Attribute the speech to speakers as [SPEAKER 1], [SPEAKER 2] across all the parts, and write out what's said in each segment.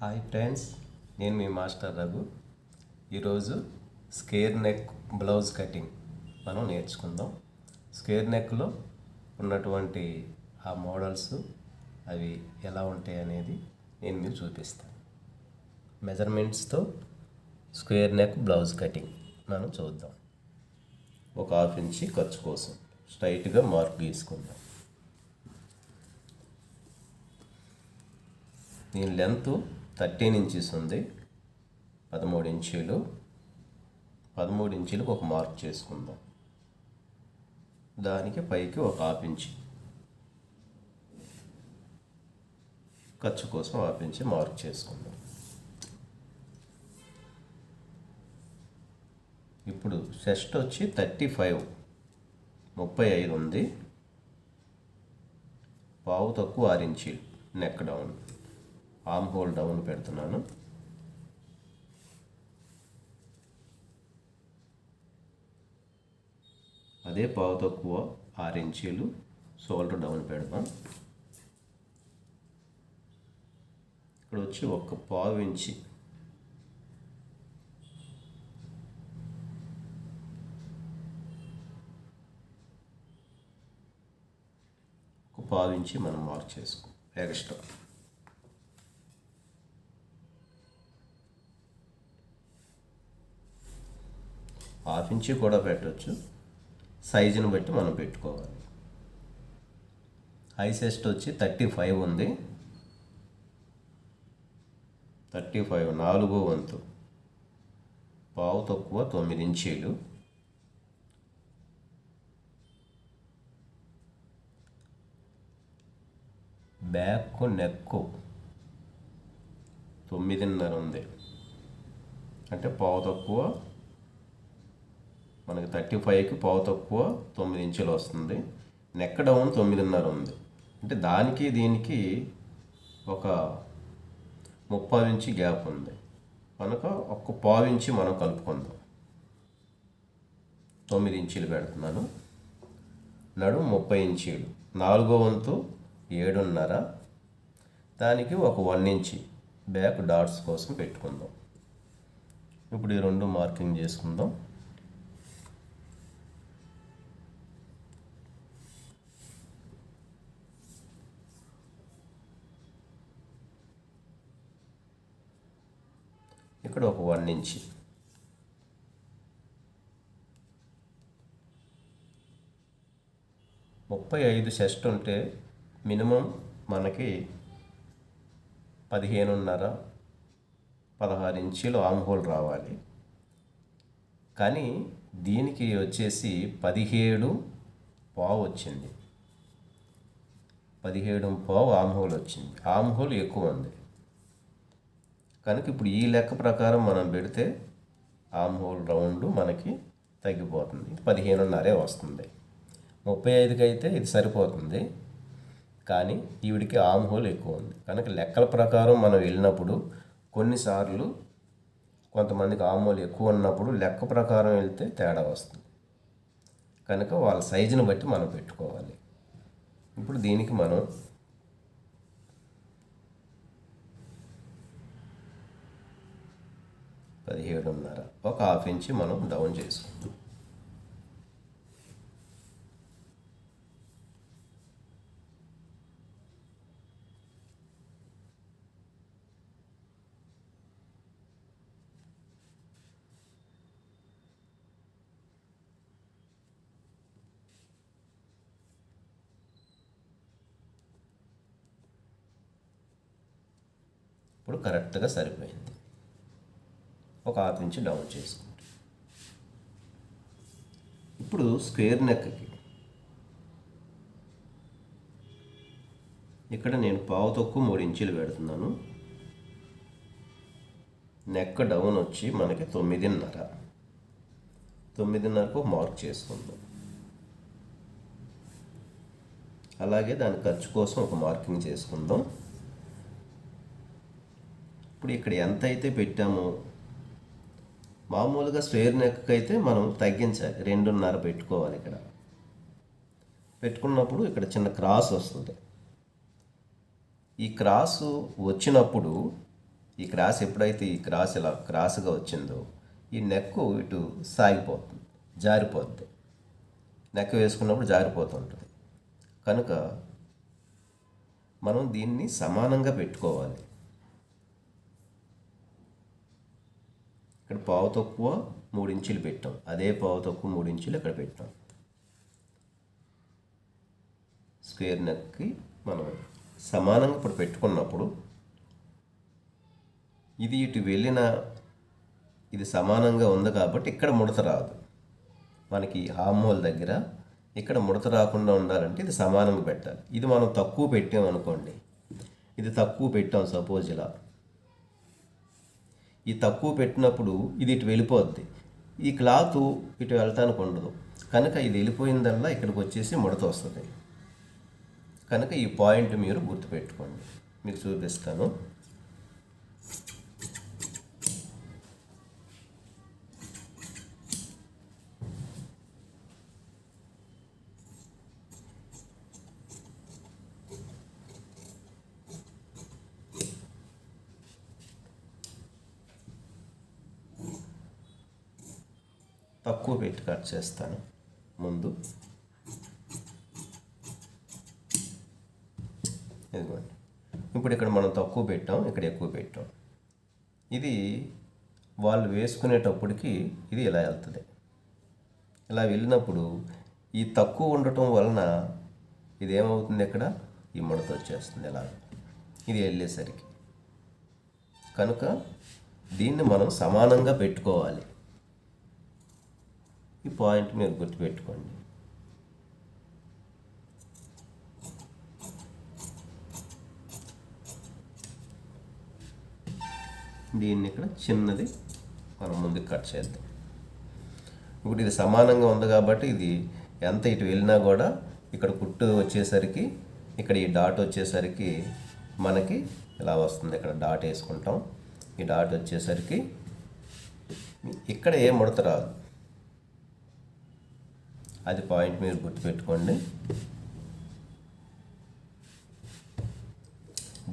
[SPEAKER 1] Hi friends, నేను మీ master Raghu. ఈరోజు square neck blouse cutting మనం నేర్చుకుందాం. స్క్వేర్ నెక్లో ఉన్నటువంటి ఆ మోడల్స్ అవి ఎలా ఉంటాయి అనేది నేను మీకు చూపిస్తాను. మెజర్మెంట్స్తో స్క్వేర్ నెక్ బ్లౌజ్ కటింగ్ మనం చూద్దాం. ఒక 1/2 ఇంచి ఖర్చు కోసం స్ట్రైట్గా మార్క్ గీసుకుందాం. దీని లెంత్ 13 ఇంచెస్ ఉంది. 13 ఇంచీలు. 13 ఇంచీలకు ఒక మార్క్ చేసుకుందాం. దానికి పైకి ఒక 1/2 ఇంచి ఖర్చు కోసం 1/2 ఇంచి మార్క్ చేసుకుందాం. ఇప్పుడు చెస్ట్ వచ్చి 35 ఉంది. పావు తక్కువ 6 ఇంచీలు neck down, armhole down పెడుతున్నాను. అదే పావు తక్కువ 6 ఇంచీలు షోల్డర్ డౌన్ పెడదాం. ఇక్కడ వచ్చి ఒక పావు ఇంచి మనం మార్క్ చేసుకో ఎక్స్ట్రా. ½ ఇంచి కూడా పెట్టవచ్చు, సైజుని బట్టి మనం పెట్టుకోవాలి. హై చెస్ట్ వచ్చి 35 ఉంది. 35 4వ వంతు, పావు తక్కువ 9 ఇంచీలు. బ్యాక్ నెక్ 9.5 ఉంది. అంటే పావు తక్కువ, మనకి 35కి పావు తక్కువ 9 ఇంచులు వస్తుంది. నెక్ డౌన్ 9.5 ఉంది. అంటే దానికి దీనికి ఒక 30 ఇంచి గ్యాప్ ఉంది కనుక ఒక పావు ఇంచి మనం కలుపుకుందాం. 9 ఇంచీలు పెడుతున్నాను. నడుము 30 ఇంచీలు. 4వ వంతు 7.5. దానికి ఒక 1 ఇంచి బ్యాక్ డాట్స్ కోసం పెట్టుకుందాం. ఇప్పుడు ఈ రెండు మార్కింగ్ చేసుకుందాం. ఇక్కడ ఒక 1 ఇంచి. ముప్పై 35 చెస్ట్ ఉంటే మినిమం మనకి 15.5 16 ఇంచీలు ఆర్మ్ హోల్ రావాలి. కానీ దీనికి వచ్చేసి 17.5 వచ్చింది. 17.5 ఆర్మ్ హోల్ వచ్చింది. ఆర్మ్ హోల్ ఎక్కువ ఉంది కనుక ఇప్పుడు ఈ లెక్క ప్రకారం మనం పెడితే ఆర్మ్ హోల్ రౌండ్ మనకి తగ్గిపోతుంది. 15.5 వస్తుంది. 35కి అయితే ఇది సరిపోతుంది. కానీ ఈవిడికి ఆర్మ్ హోల్ ఎక్కువ ఉంది కనుక లెక్కల ప్రకారం మనం వెళ్ళినప్పుడు కొన్నిసార్లు కొంతమందికి ఆర్మ్ హోల్ ఎక్కువ ఉన్నప్పుడు లెక్క ప్రకారం వెళ్తే తేడా వస్తుంది. కనుక వాళ్ళ సైజుని బట్టి మనం పెట్టుకోవాలి. ఇప్పుడు దీనికి మనం 17.5 ఒక 1/2 ఇంచి మనం డౌన్ చేసుకుందాం. ఇప్పుడు కరెక్ట్గా సరిపోయింది. ఒక 1/2 ఇంచి డౌన్ చేసుకుంటాం. ఇప్పుడు స్క్వేర్ నెక్కి ఇక్కడ నేను పావు తక్కువ 3 ఇంచీలు పెడుతున్నాను. నెక్ డౌన్ వచ్చి మనకి 9.5కు మార్క్ చేసుకుందాం. అలాగే దాని ఖర్చు కోసం ఒక మార్కింగ్ చేసుకుందాం. ఇప్పుడు ఇక్కడ ఎంత అయితే పెట్టామో మామూలుగా స్క్వేర్ నెక్ అయితే మనం తగ్గించాలి, 2.5 పెట్టుకోవాలి. ఇక్కడ పెట్టుకున్నప్పుడు ఇక్కడ చిన్న క్రాస్ వస్తుంది. ఈ క్రాసు వచ్చినప్పుడు ఈ క్రాస్ ఎప్పుడైతే ఈ క్రాస్ ఇలా క్రాస్గా వచ్చిందో ఈ నెక్ ఇటు సాగిపోతుంది, జారిపోద్ది. నెక్ వేసుకున్నప్పుడు జారిపోతుంటుంది. కనుక మనం దీన్ని సమానంగా పెట్టుకోవాలి. ఇక్కడ పావు తక్కువ 3 ఇంచులు పెట్టాం, అదే పావు తక్కువ 3 ఇంచులు ఇక్కడ పెట్టాం. స్క్వేర్ నెక్కి మనం సమానంగా ఇప్పుడు పెట్టుకున్నప్పుడు ఇది ఇటు వెళ్ళిన ఇది సమానంగా ఉంది కాబట్టి ఇక్కడ ముడత రాదు. మనకి హామ్ హోల్ దగ్గర ఇక్కడ ముడత రాకుండా ఉండాలంటే ఇది సమానంగా పెట్టాలి. ఇది మనం తక్కువ పెట్టాం అనుకోండి, ఇది తక్కువ పెట్టాం సపోజ్ ఇలా, ఈ తక్కువ పెట్టినప్పుడు ఇది ఇటు వెళ్ళిపోద్ది, ఈ క్లాత్ ఇటు వెళ్తానికి ఉండదు. కనుక ఇది వెళ్ళిపోయిందల్లా ఇక్కడికి వచ్చేసి ముడత వస్తుంది. కనుక ఈ పాయింట్ మీరు గుర్తుపెట్టుకోండి. మీకు చూపిస్తాను. తక్కువ పెట్టి కట్ చేస్తాను ముందు. ఇదిగోండి, ఇప్పుడు ఇక్కడ మనం తక్కువ పెట్టాం, ఇక్కడ ఎక్కువ పెట్టాం. ఇది వాళ్ళు వేసుకునేటప్పటికి ఇది ఇలా వెళ్తుంది. ఇలా వెళ్ళినప్పుడు ఈ తక్కువ ఉండటం వలన ఇది ఏమవుతుంది, ఇక్కడ ఈ ముడత వచ్చేస్తుంది ఇలా ఇది వెళ్ళేసరికి. కనుక దీన్ని మనం సమానంగా పెట్టుకోవాలి. ఈ పాయింట్ మీరు గుర్తుపెట్టుకోండి. దీన్ని ఇక్కడ చిన్నది మనం ముందుకు కట్ చేద్దాం. ఇప్పుడు ఇది సమానంగా ఉంది కాబట్టి ఇది ఎంత ఇటు వెళ్ళినా కూడా ఇక్కడ కుట్టు వచ్చేసరికి ఇక్కడ ఈ డాట్ వచ్చేసరికి మనకి ఇలా వస్తుంది. ఇక్కడ డాట్ వేసుకుంటాం. ఈ డాట్ వచ్చేసరికి ఇక్కడ ఏ ముడత రాదు. అది పాయింట్ మీరు గుర్తుపెట్టుకోండి.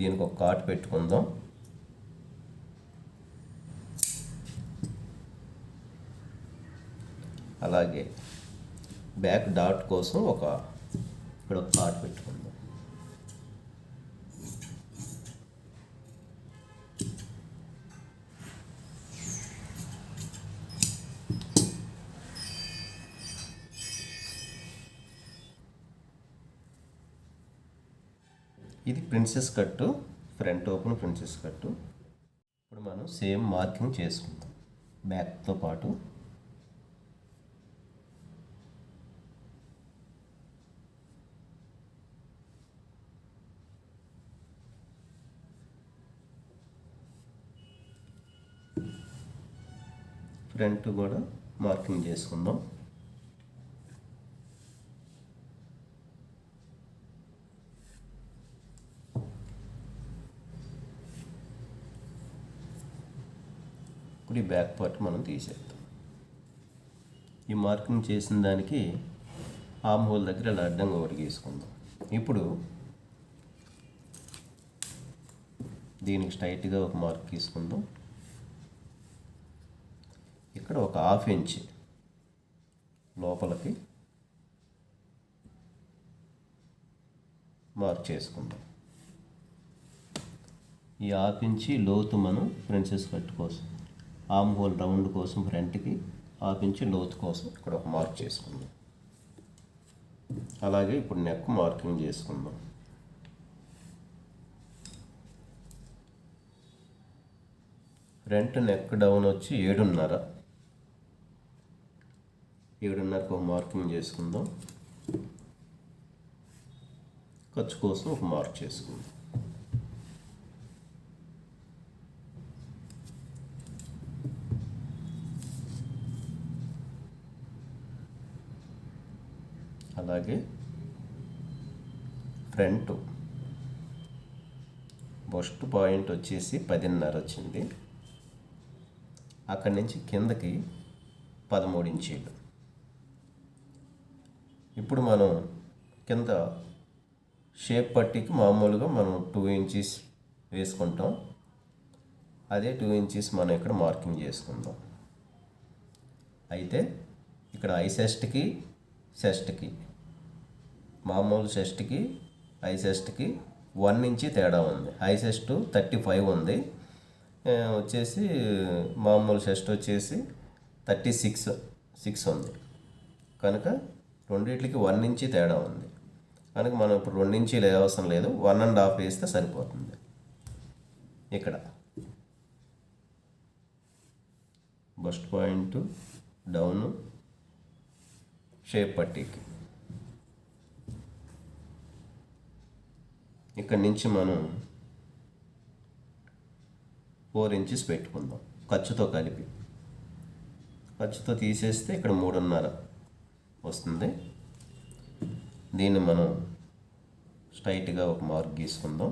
[SPEAKER 1] దీనికి ఒక కాట్ పెట్టుకుందాం. అలాగే బ్యాక్ డాట్ కోసం ఇక్కడ ఒక కాట్ పెట్టుకుందాం. ఇది ప్రిన్సెస్ కట్టు, ఫ్రంట్ ఓపెన్ ప్రిన్సెస్ కట్టు. ఇప్పుడు మనం సేమ్ మార్కింగ్ చేసుకుందాం బ్యాక్తో పాటు. ఫ్రంట్ కూడా మార్కింగ్ చేసుకుందాం. ఇప్పుడు ఈ బ్యాక్ పార్ట్ మనం తీసేద్దాం. ఈ మార్కింగ్ చేసిన దానికి ఆర్మ్ హోల్ దగ్గర ఇలా అడ్డంగా ఒకటి గీసుకుందాం. ఇప్పుడు దీనికి స్ట్రైట్గా ఒక మార్క్ తీసుకుందాం. ఇక్కడ ఒక 1/2 ఇంచ్ లోపలికి మార్క్ చేసుకుందాం. ఈ 1/2 ఇంచ్ లోతు మనం ప్రిన్సెస్ కట్ కోసం, ఆర్మ్ హోల్ రౌండ్ కోసం ఫ్రంట్కి 1/2 ఇంచ్ లోతు కోసం ఇక్కడ ఒక మార్క్ చేసుకుందాం. అలాగే ఇప్పుడు నెక్ మార్కింగ్ చేసుకుందాం. ఫ్రంట్ నెక్ డౌన్ వచ్చి 7.5కు ఒక మార్కింగ్ చేసుకుందాం. ఖర్చు కోసం ఒక మార్క్ చేసుకుందాం. అలాగే ఫ్రంట్ బస్ట్ పాయింట్ వచ్చేసి 10.5 వచ్చింది. అక్కడి నుంచి కిందకి 13 ఇంచీలు. ఇప్పుడు మనం కింద షేప్ పట్టీకి మామూలుగా మనం 2 ఇంచెస్ వేసుకుంటాం. అదే 2 ఇంచెస్ మనం ఇక్కడ మార్కింగ్ చేసుకుందాం. అయితే ఇక్కడ ఐ చెస్ట్కి మామూలు చెస్ట్కి ఐ చెస్ట్కి 1 ఇంచి తేడా ఉంది. ఐ చెస్ట్ 35 ఉంది, వచ్చేసి మామూలు చెస్ట్ వచ్చేసి 36 ఉంది. కనుక రెండింటికి 1 ఇంచి తేడా ఉంది. కనుక మనం ఇప్పుడు 2 ఇంచీలు అవసరం లేదు, 1.5 వేస్తే సరిపోతుంది. ఇక్కడ బస్ట్ పాయింట్ డౌన్ షేప్ పట్టీకి ఇక్కడ నుంచి మనం 4 ఇంచెస్ పెట్టుకుందాం. ఖర్చుతో కలిపి, ఖర్చుతో తీసేస్తే ఇక్కడ 3.5 వస్తుంది. దీన్ని మనం స్ట్రైట్గా ఒక మార్క్ గీసుకుందాం.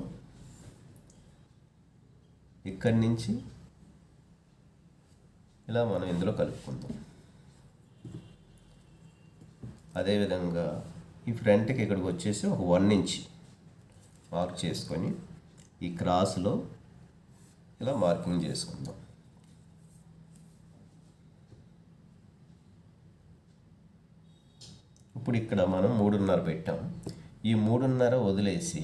[SPEAKER 1] ఇక్కడి నుంచి ఇలా మనం ఇందులో కలుపుకుందాం. అదేవిధంగా ఈ ఫ్రంట్కి ఇక్కడికి వచ్చేసి ఒక 1 ఇంచ్ మార్క్ చేసుకొని ఈ క్రాస్లో ఇలా మార్కింగ్ చేసుకుందాం. ఇప్పుడు ఇక్కడ మనం 3.5 పెట్టాం. ఈ 3.5 వదిలేసి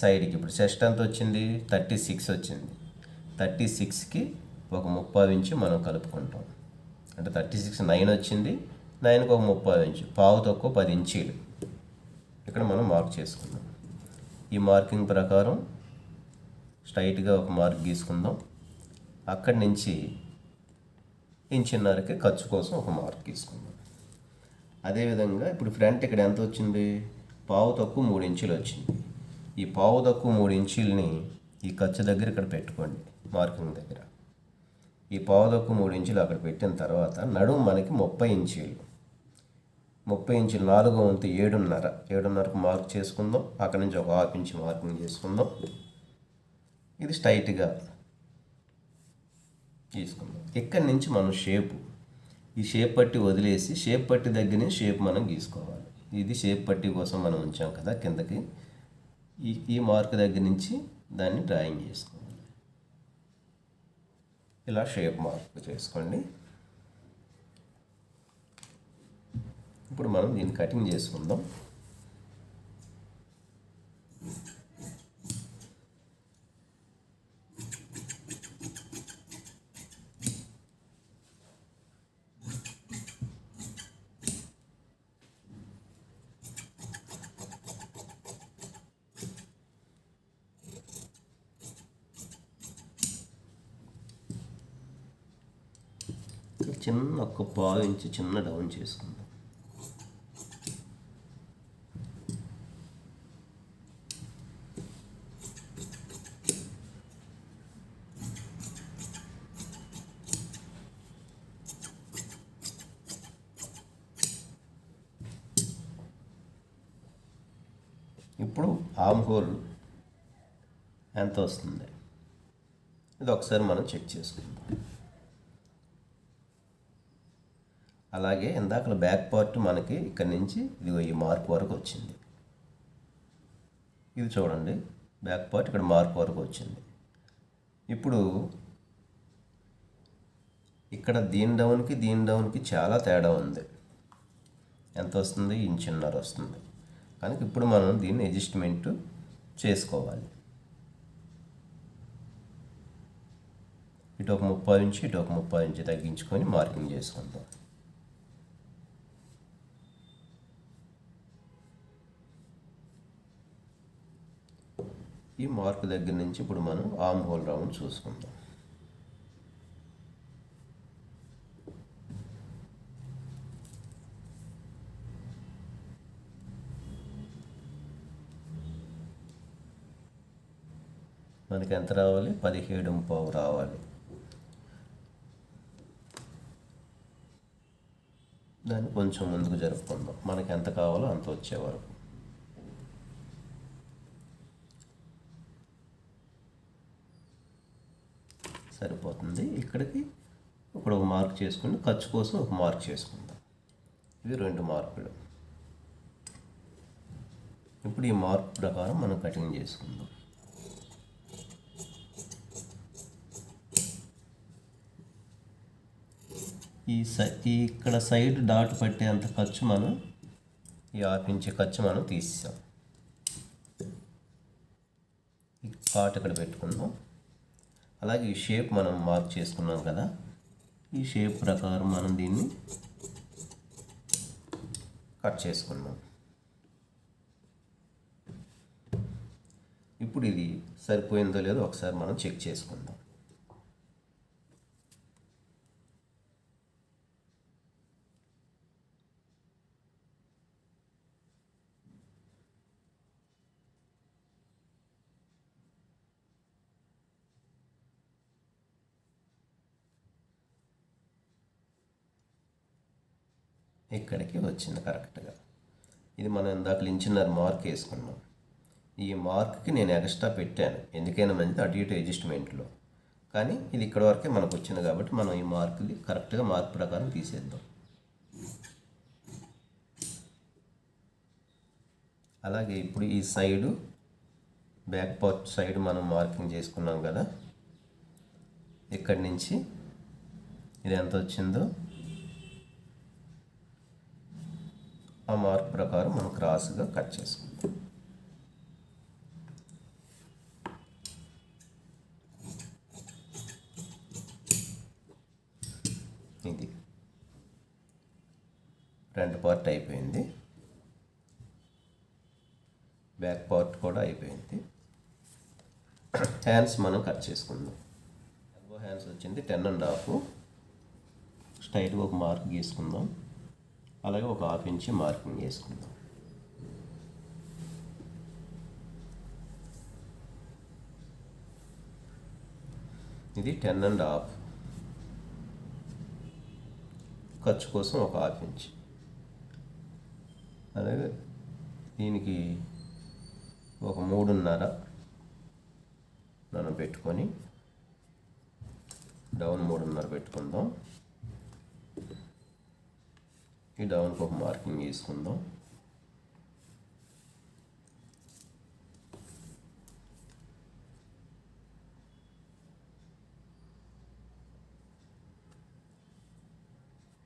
[SPEAKER 1] సైడ్కి ఇప్పుడు చెస్ట్ ఎంత వచ్చింది, 36 వచ్చింది. 36కి ఒక 30 ఇంచు మనం కలుపుకుంటాం. అంటే 36 9 వచ్చింది, 9కి ఒక 30 ఇంచు, పావు తక్కువ 10 ఇంచీలు ఇక్కడ మనం మార్క్ చేసుకుందాం. ఈ మార్కింగ్ ప్రకారం స్ట్రైట్గా ఒక మార్క్ గీసుకుందాం. అక్కడి నుంచి 1.5 ఇంచుకి ఖర్చు కోసం ఒక మార్క్ గీసుకుందాం. అదేవిధంగా ఇప్పుడు ఫ్రంట్ ఇక్కడ ఎంత వచ్చింది, పావు తక్కువ 3 ఇంచులు వచ్చింది. ఈ పావు తక్కువ 3 ఇంచుల్ని ఈ ఖర్చు దగ్గర ఇక్కడ పెట్టుకోండి, మార్కింగ్ దగ్గర. ఈ పావు తక్కువ 3 ఇంచులు అక్కడ పెట్టిన తర్వాత నడుము మనకి 30 ఇంచీలు. 30 ఇంచులు 4వ వంతు 7.5కు మార్క్ చేసుకుందాం. అక్కడ నుంచి ఒక 1/2 ఇంచు మార్కింగ్ చేసుకుందాం. ఇది స్ట్రైట్గా తీసుకుందాం. ఇక్కడి నుంచి మనం ఈ షేప్ పట్టి వదిలేసి షేప్ పట్టి దగ్గరనే షేప్ మనం గీసుకోవాలి. ఇది షేప్ పట్టి కోసం మనం ఉంచాం కదా కిందకి. ఈ మార్క్ దగ్గర నుంచి దాన్ని డ్రాయింగ్ చేసుకోవాలి. ఇలా షేప్ మార్క్ చేసుకోండి. ఇప్పుడు మనం దీన్ని కటింగ్ చేసుకుందాం. చిన్న ఒక 1/2 ఇంచు చిన్న డౌన్ చేసుకుందాం. ఇప్పుడు ఆర్మ్ హోల్ ఎంత వస్తుంది ఇది ఒకసారి మనం చెక్ చేసుకుందాం. అలాగే ఇందాక బ్యాక్ పార్ట్ మనకి ఇక్కడ నుంచి ఇదిగో ఈ మార్క్ వరకు వచ్చింది. ఇది చూడండి, బ్యాక్ పార్ట్ ఇక్కడ మార్క్ వరకు వచ్చింది. ఇప్పుడు ఇక్కడ దీని డౌన్కి చాలా తేడా ఉంది. ఎంత వస్తుంది, 1.5 ఇంచు వస్తుంది. కనుక ఇప్పుడు మనం దీన్ని అడ్జస్ట్మెంట్ చేసుకోవాలి. ఇటు ఒక 30 ఇంచు, ఇటు ఒక 30 ఇంచు తగ్గించుకొని మార్కింగ్ చేసుకుందాం. ఈ మార్క్ దగ్గర నుంచి ఇప్పుడు మనం ఆర్మ్ హోల్ రౌండ్ చూసుకుందాం. మనకి ఎంత రావాలి, 17.5 రావాలి. దాన్ని కొంచెం ముందుకు జరుపుకుందాం, మనకి ఎంత కావాలో అంత వచ్చే వరకు. సరిపోతుంది. ఇక్కడికి ఇప్పుడు ఒక మార్క్ చేసుకుని ఖర్చు కోసం ఒక మార్క్ చేసుకుందాం. ఇవి 2 మార్కులు. ఇప్పుడు ఈ మార్క్ ప్రకారం మనం కటింగ్ చేసుకుందాం. ఇక్కడ సైడ్ డాట్ పట్టేంత ఖర్చు మనం ఈ 1/2 ఇంచ్ ఖర్చు మనం తీసాం. ఈ కాట్ ఇక్కడ పెట్టుకుందాం. అలాగే ఈ షేప్ మనం మార్క్ చేసుకున్నాం కదా, ఈ షేప్ ప్రకారం మనం దీన్ని కట్ చేసుకున్నాం. ఇప్పుడు ఇది సరిపోయిందో లేదో ఒకసారి మనం చెక్ చేసుకుందాం. ఇక్కడికి వచ్చింది కరెక్ట్గా. ఇది మనం ఇందాక లించిన్నర మార్క్ వేసుకున్నాం. ఈ మార్క్కి నేను ఎక్స్ట్రా పెట్టాను, ఎందుకైనా మంచిది అటు ఇటు అడ్జస్ట్మెంట్లో. కానీ ఇది ఇక్కడ వరకే మనకు వచ్చింది కాబట్టి మనం ఈ మార్క్ని కరెక్ట్గా మార్క్ ప్రకారం తీసేద్దాం. అలాగే ఇప్పుడు ఈ సైడు బ్యాక్ పార్ట్ సైడ్ మనం మార్కింగ్ చేసుకున్నాం కదా, ఇక్కడి నుంచి ఇది ఎంత వచ్చిందో ఆ మార్క్ ప్రకారం మనం క్రాస్గా కట్ చేసుకుంటాం. ఇది ఫ్రంట్ పార్ట్ అయిపోయింది, బ్యాక్ పార్ట్ కూడా అయిపోయింది. హ్యాండ్స్ మనం కట్ చేసుకుందాం. ఎల్బో హ్యాండ్స్ వచ్చింది 10.5. స్ట్రైట్గా ఒక మార్క్ గీసుకుందాం. అలాగే ఒక 1/2 ఇంచ్ మార్కింగ్ వేసుకుందాం. ఇది 10.5. ఖర్చు కోసం ఒక 1/2 ఇంచ్. అలాగే దీనికి ఒక 3.5 మనం పెట్టుకొని డౌన్ 3.5 పెట్టుకుందాం. ఈ డౌన్కి ఒక మార్కింగ్ వేసుకుందాం.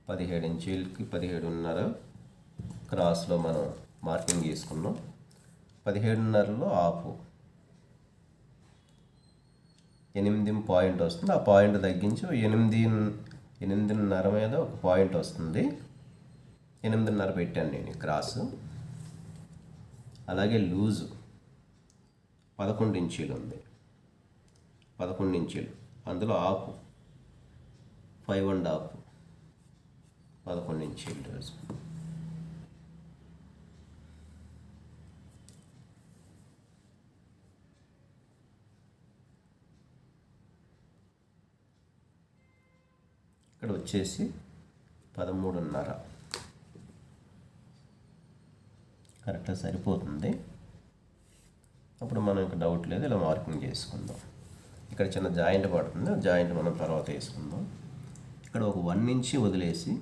[SPEAKER 1] పదిహేడు ఇంచీలకి 17.5 క్రాస్లో మనం మార్కింగ్ వేసుకున్నాం. 17.5లో ఆఫ్ 8 పాయింట్ వస్తుంది. ఆ పాయింట్ తగ్గించి 8.5 మీద ఒక పాయింట్ వస్తుంది. 8.5 పెట్టాను నేను క్రాసు. అలాగే లూజు 11 ఇంచీలు ఉంది. 11 ఇంచీలు, అందులో ఆఫ్ 5.5, 11 ఇంచీలు లూజు. ఇక్కడ వచ్చేసి 13.5 కరెక్ట్గా సరిపోతుంది. అప్పుడు మనం ఇంకా డౌట్ లేదు, ఇలా మార్కింగ్ చేసుకుందాం. ఇక్కడ చిన్న జాయింట్ పడుతుంది, జాయింట్ మనం తర్వాత వేసుకుందాం. ఇక్కడ ఒక 1 ఇంచ్ వదిలేసి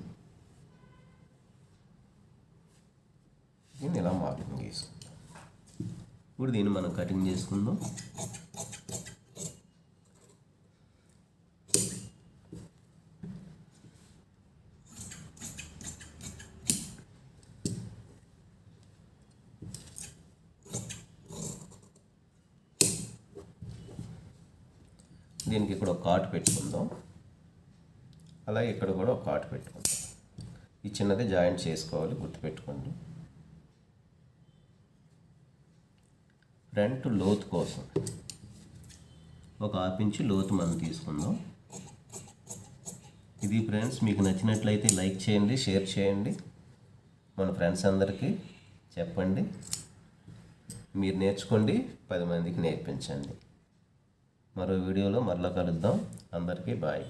[SPEAKER 1] దీన్ని ఇలా మార్కింగ్ చేసుకుందాం. ఇప్పుడు దీన్ని మనం కటింగ్ చేసుకుందాం. దీనికి ఇక్కడ ఒక కాట్ పెట్టుకుందాం. అలాగే ఇక్కడ కూడా ఒక కాట్ పెట్టుకుందాం. ఈ చిన్నది జాయింట్ చేసుకోవాలి, గుర్తుపెట్టుకోండి. ఫ్రంట్ లోతు కోసం ఒక 1/2 ఇంచ్ లోతు మనం తీసుకుందాం. ఇది ఫ్రెండ్స్, మీకు నచ్చినట్లయితే లైక్ చేయండి, షేర్ చేయండి, మన ఫ్రెండ్స్ అందరికీ చెప్పండి. మీరు నేర్చుకోండి, 10 మందికి నేర్పించండి. మరో వీడియోలో మరలా కలుద్దాం. అందరికీ బాయ్.